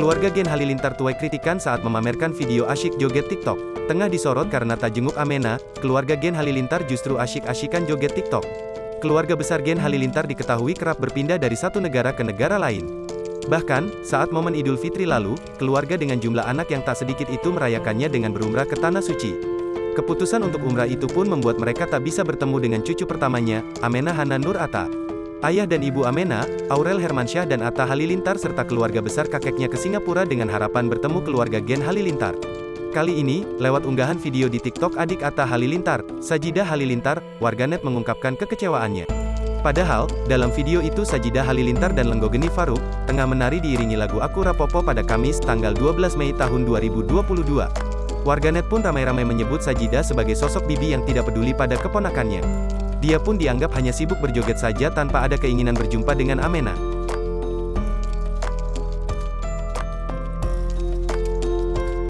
Keluarga Gen Halilintar tuai kritikan saat memamerkan video asyik joget TikTok. Tengah disorot karena tak jenguk Amena, keluarga Gen Halilintar justru asyik-asyikan joget TikTok. Keluarga besar Gen Halilintar diketahui kerap berpindah dari satu negara ke negara lain. Bahkan, saat momen Idul Fitri lalu, keluarga dengan jumlah anak yang tak sedikit itu merayakannya dengan berumrah ke Tanah Suci. Keputusan untuk umrah itu pun membuat mereka tak bisa bertemu dengan cucu pertamanya, Amena Hanan Nur Atta. Ayah dan ibu Amena, Aurel Hermansyah dan Atta Halilintar serta keluarga besar kakeknya ke Singapura dengan harapan bertemu keluarga Gen Halilintar. Kali ini, lewat unggahan video di TikTok adik Atta Halilintar, Sajidah Halilintar, warganet mengungkapkan kekecewaannya. Padahal, dalam video itu Sajidah Halilintar dan Lenggo Geni Faruk, tengah menari diiringi lagu Aku Rapopo pada Kamis tanggal 12 Mei tahun 2022. Warganet pun ramai-ramai menyebut Sajidah sebagai sosok bibi yang tidak peduli pada keponakannya. Dia pun dianggap hanya sibuk berjoget saja tanpa ada keinginan berjumpa dengan Amena.